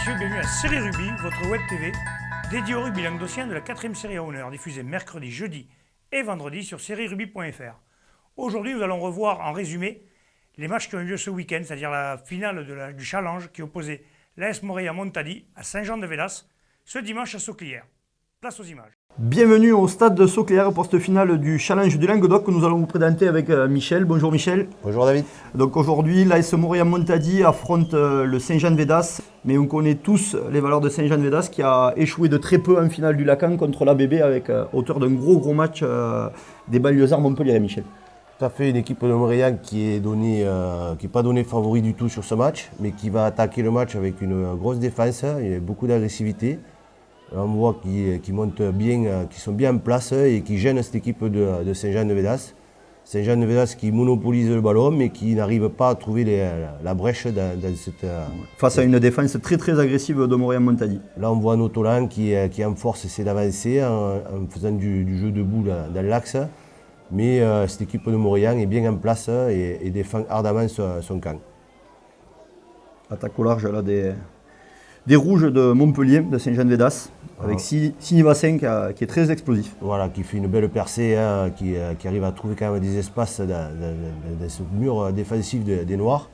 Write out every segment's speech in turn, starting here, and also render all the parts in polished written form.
messieurs, bienvenue à Série Rugby, votre web TV dédiée au rugby languedocien de la 4e série à honneur, diffusée mercredi, jeudi et vendredi sur sérierugby.fr. Aujourd'hui, nous allons revoir en résumé les matchs qui ont eu lieu ce week-end, c'est-à-dire la finale du challenge qui opposait l'AS Montady à Saint-Jean-de-Védas ce dimanche à Sauclières. Place aux images. Bienvenue au stade de Sauclières, poste finale du challenge du Languedoc que nous allons vous présenter avec Michel. Bonjour Michel. Bonjour David. Donc aujourd'hui, l'AS Montady affronte le Saint-Jean-de-Védas, mais on connaît tous les valeurs de Saint-Jean-de-Védas qui a échoué de très peu en finale du Lacan contre l'ABB avec auteur d'un gros match des banlieusards Montpellier, Michel. Tout à fait, une équipe de Montréal qui n'est pas donnée favori du tout sur ce match, mais qui va attaquer le match avec une grosse défense, il y a beaucoup d'agressivité. On voit qu'ils montent bien, qu'ils sont bien en place et qui gênent cette équipe de Saint-Jean-de-Védas. Saint-Jean-de-Védas qui monopolise le ballon mais qui n'arrive pas à trouver la brèche dans cette... Face à une défense très agressive de Montady. Là on voit Notolan qui en force essaie d'avancer en faisant du jeu debout dans l'axe. Mais cette équipe de Montréal est bien en place et défend ardemment son camp. Attaque au large là, des rouges de Montpellier, de Saint-Jean-de-Védas, avec Sinivassin qui est très explosif. Voilà, qui fait une belle percée, qui arrive à trouver quand même des espaces dans ce mur défensif des Noirs.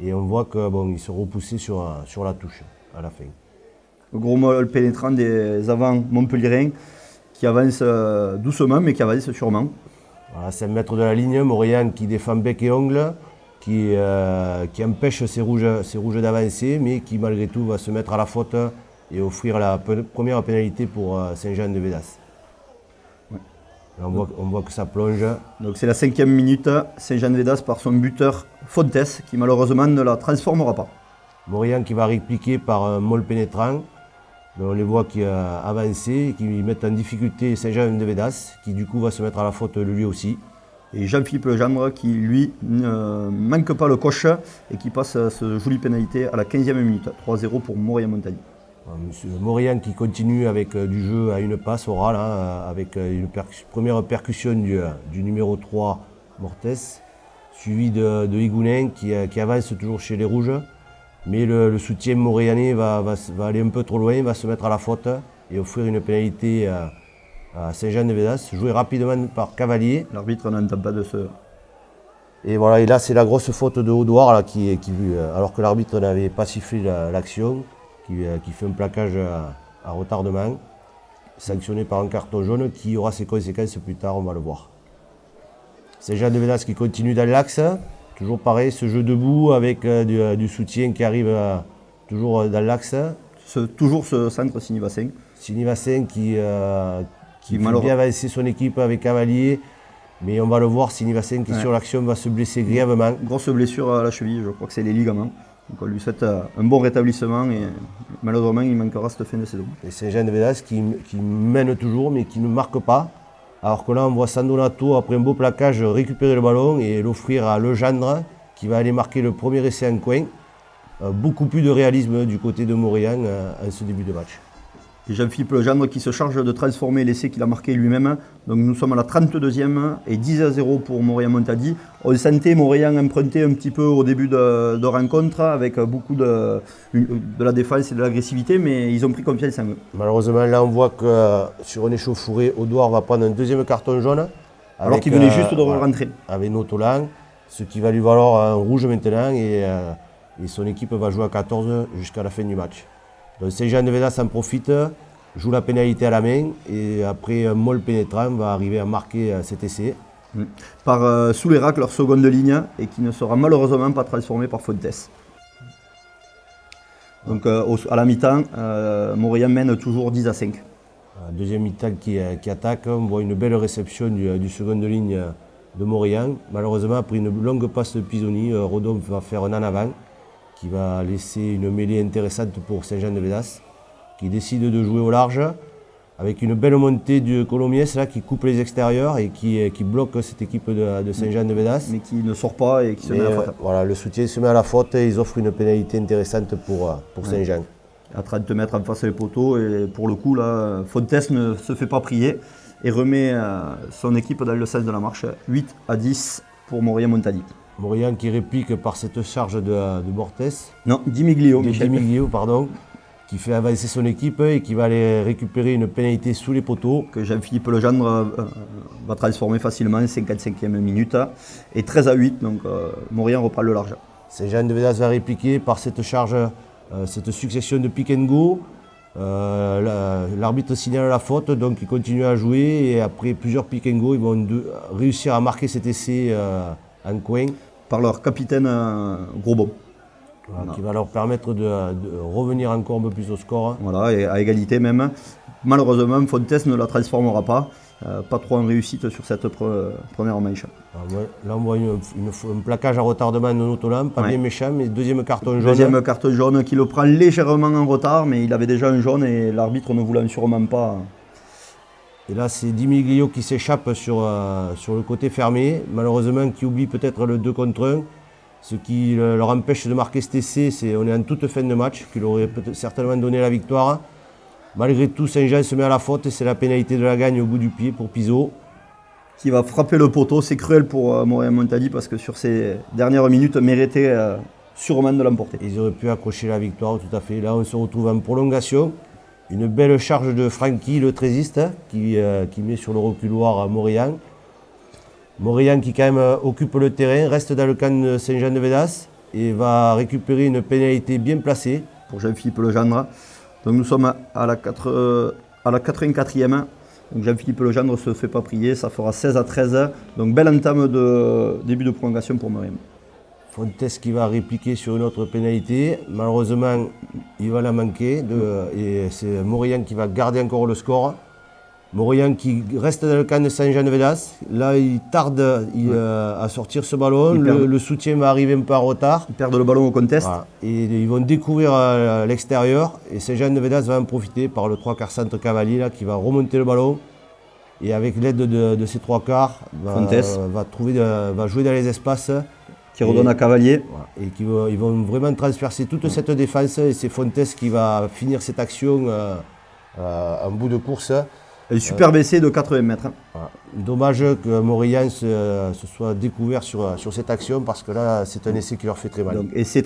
Et on voit qu'ils sont repoussés sur la touche à la fin. Le gros molle pénétrant des avants montpelliérains qui avancent doucement mais qui avancent sûrement. Voilà, 5 mètres de la ligne, Montréal qui défend bec et ongle, qui empêche ces rouges d'avancer, mais qui malgré tout va se mettre à la faute et offrir la première pénalité pour Saint-Jean-de-Védas. Ouais. On voit que ça plonge. Donc c'est la 5e minute, Saint-Jean-de-Védas par son buteur Fontes, qui malheureusement ne la transformera pas. Montréal qui va répliquer par un molle pénétrant. On les voit qui avancent, qui mettent en difficulté Saint-Jean-de-Védas, qui du coup va se mettre à la faute lui aussi. Et Jean-Philippe Legendre qui lui ne manque pas le coche et qui passe ce joli pénalité à la 15e minute. 3-0 pour Montady. Monsieur Montréal qui continue avec du jeu à une passe orale, avec une première percussion du numéro 3 Mortes, suivi de Higounin qui avance toujours chez les Rouges. Mais le soutien montréalais va aller un peu trop loin, va se mettre à la faute et offrir une pénalité à Saint-Jean-de-Védas, joué rapidement par Cavalier. L'arbitre n'entend pas de ce... Et voilà, et là c'est la grosse faute de Audouard, là, alors que l'arbitre n'avait pas sifflé l'action, qui fait un plaquage à retardement, sanctionné par un carton jaune qui aura ses conséquences plus tard, on va le voir. Saint-Jean-de-Védas qui continue dans l'axe, toujours pareil, ce jeu debout avec du soutien qui arrive toujours dans l'axe. Toujours ce centre Sinivassin. Sinivassin qui fait bien avancer son équipe avec Cavalier, mais on va le voir, Sinivassin qui sur l'action va se blesser grièvement. Grosse blessure à la cheville, je crois que c'est les ligaments. Donc on lui souhaite un bon rétablissement et malheureusement il manquera cette fin de saison. Et Saint-Jean-de-Védas qui mène toujours mais qui ne marque pas. Alors que là on voit Sandonato après un beau plaquage récupérer le ballon et l'offrir à Legendre qui va aller marquer le premier essai en coin. Beaucoup plus de réalisme du côté de Montréal en ce début de match. Et Jean-Philippe Legendre qui se charge de transformer l'essai qu'il a marqué lui-même. Donc nous sommes à la 32e et 10-0 pour Montady. On sentait Montréal emprunter un petit peu au début de rencontre avec beaucoup de la défense et de l'agressivité, mais ils ont pris confiance en eux. Malheureusement là on voit que sur un échauffouré, Audouard va prendre un deuxième carton jaune. Alors qu'il venait juste de rentrer. Avec Notolan, ce qui va lui valoir un rouge maintenant et son équipe va jouer à 14 jusqu'à la fin du match. Donc Saint-Jean-de-Védas en profite, joue la pénalité à la main et après un molle pénétrant va arriver à marquer cet essai. Par Soulerac, leur seconde ligne, et qui ne sera malheureusement pas transformé par Fontes. Donc à la mi-temps, Montréal mène toujours 10-5. Deuxième mi-temps qui attaque, on voit une belle réception du seconde ligne de Montréal. Malheureusement, après une longue passe de Pisoni, Rodon va faire un en avant, qui va laisser une mêlée intéressante pour Saint-Jean-de-Védas, qui décide de jouer au large, avec une belle montée du Colomiès là, qui coupe les extérieurs et qui bloque cette équipe de Saint-Jean-de-Védas. Mais qui ne sort pas et qui se met à la faute. Voilà, le soutien se met à la faute et ils offrent une pénalité intéressante pour Saint-Jean. À 30 mètres en face des poteaux, et pour le coup, là, Fontes ne se fait pas prier et remet son équipe dans le sens de la marche. 8-10 pour Montady. Montréal qui réplique par cette charge de Mortes. Non, Di Miglio, Di Miglio, pardon. qui fait avancer son équipe et qui va aller récupérer une pénalité sous les poteaux. Que Jean-Philippe Legendre va transformer facilement, 55e minute. Et 13-8, donc Maurian reprend le large. Saint-Jean de Védas va répliquer par cette charge, cette succession de pick and go. L'arbitre signale la faute, donc ils continuent à jouer et après plusieurs pick and go, ils vont réussir à marquer cet essai en coin. Par leur capitaine Grosbon. Voilà. Qui va leur permettre de revenir encore un peu plus au score. Voilà, et à égalité même. Malheureusement, Fontes ne la transformera pas. Pas trop en réussite sur cette première manche. Là, on voit un plaquage à retardement de Notolan, pas bien méchant, mais deuxième carton jaune. Deuxième carton jaune qui le prend légèrement en retard, mais il avait déjà un jaune et l'arbitre ne voulant sûrement pas. Et là, c'est Di Miglio qui s'échappe sur le côté fermé, malheureusement qui oublie peut-être le 2 contre 1. Ce qui leur empêche de marquer cet essai, on est en toute fin de match, qui leur aurait certainement donné la victoire. Malgré tout, Saint-Jean se met à la faute et c'est la pénalité de la gagne au bout du pied pour Pizot. Qui va frapper le poteau, c'est cruel pour Maurian Montadi parce que sur ces dernières minutes, méritait sûrement de l'emporter. Ils auraient pu accrocher la victoire, tout à fait. Là, on se retrouve en prolongation. Une belle charge de Francky, le trésiste, qui met sur le reculoir Maurian. Maurian qui quand même occupe le terrain, reste dans le camp de Saint-Jean de Védas et va récupérer une pénalité bien placée. Pour Jean-Philippe Legendre. Donc nous sommes à la 84e. Donc Jean-Philippe Legendre ne se fait pas prier, ça fera 16-13. Donc belle entame de début de prolongation pour Maurian. Fontes qui va répliquer sur une autre pénalité. Malheureusement, il va la manquer. Et c'est Maurian qui va garder encore le score. Maurian qui reste dans le camp de Saint-Jean de Védas. Là, il tarde à sortir ce ballon. Le soutien va arriver un peu en retard. Ils perdent le ballon au contest. Voilà. Et ils vont découvrir l'extérieur. Et Saint-Jean de Védas va en profiter par le 3/4 centre Cavalier là, qui va remonter le ballon. Et avec l'aide de ces 3/4, va jouer dans les espaces. Qui redonne à Cavalier. Voilà. Et ils vont vraiment transpercer toute cette défense. Et c'est Fontes qui va finir cette action en bout de course. Un super essai de 80 mètres. Voilà. Dommage que Maurian se soit découvert sur cette action parce que là, c'est un essai qui leur fait très mal. Donc, essai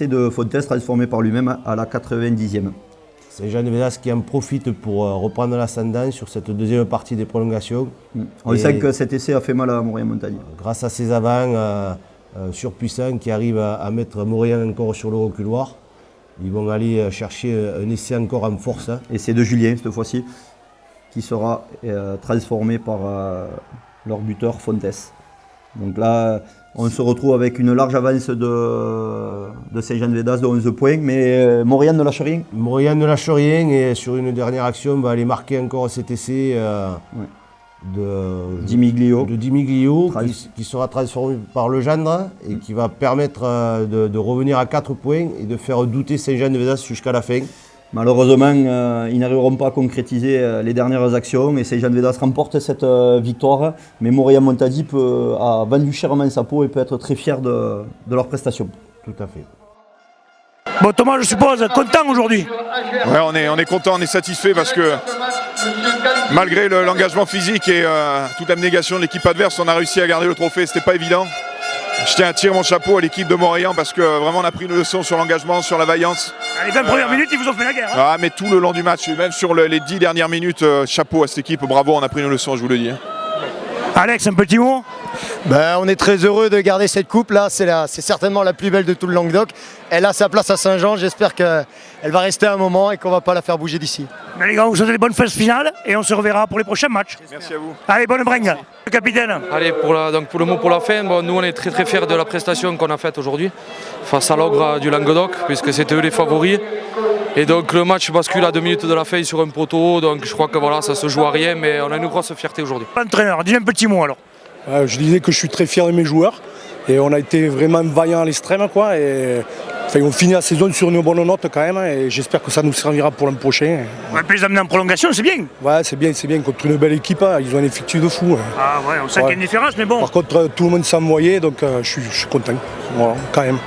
de Fontes transformé par lui-même à la 90e. Saint-Jean de Védas qui en profite pour reprendre l'ascendant sur cette deuxième partie des prolongations. On sait que cet essai a fait mal à Maurian Montadi. Grâce à ses avants surpuissants qui arrivent à mettre Maurian encore sur le reculoir, ils vont aller chercher un essai encore en force. Essai de Julien cette fois-ci, qui sera transformé par leur buteur Fontes. Donc là, on se retrouve avec une large avance de Saint-Jean de Védas de 11 points, mais Maurian ne lâche rien. Maurian ne lâche rien et sur une dernière action, va aller marquer encore cet essai Di Miglio, qui sera transformé par Legendre et qui va permettre de revenir à 4 points et de faire douter Saint-Jean de Védas jusqu'à la fin. Malheureusement, ils n'arriveront pas à concrétiser les dernières actions et Saint-Jean de Védas remporte cette victoire. Mais Maurian Montadi a vendu chèrement sa peau et peut être très fier de leur prestation. Tout à fait. Bon Thomas, je suppose, content aujourd'hui. Ouais, on est content, on est satisfait parce que malgré l'engagement physique et toute l'abnégation de l'équipe adverse, on a réussi à garder le trophée, c'était pas évident. Je tiens à tirer mon chapeau à l'équipe de Maurian parce que vraiment on a pris une leçon sur l'engagement, sur la vaillance. Les 20 premières minutes, ils vous ont fait la guerre. Hein. Ah, mais tout le long du match, même sur les 10 dernières minutes, chapeau à cette équipe, bravo, on a pris une leçon, je vous le dis. Alex, un petit mot? On est très heureux de garder cette coupe là, c'est certainement la plus belle de tout le Languedoc. Elle a sa place à Saint-Jean, j'espère qu'elle va rester un moment et qu'on ne va pas la faire bouger d'ici. Mais les gars, vous souhaitez des bonnes phases finales et on se reverra pour les prochains matchs. Merci à vous. Allez, bonne bringue, le capitaine. Allez, pour le mot pour la fin, nous on est très très fiers de la prestation qu'on a faite aujourd'hui face à l'Ogre du Languedoc, puisque c'était eux les favoris. Et donc le match bascule à 2 minutes de la fin sur un poteau, donc je crois que voilà, ça se joue à rien, mais on a une grosse fierté aujourd'hui. L'entraîneur, dis un petit mot alors. Je disais que je suis très fier de mes joueurs et on a été vraiment vaillants à l'extrême quoi. Et on finit la saison sur une bonne note quand même et j'espère que ça nous servira pour l'an prochain. On va les amener en prolongation, c'est bien. Ouais, c'est bien contre une belle équipe, hein. Ils ont un effectif de fou. Ah ouais, on sent qu'il y a une différence, mais bon. Par contre, tout le monde s'est envoyé, donc je suis content, voilà, quand même.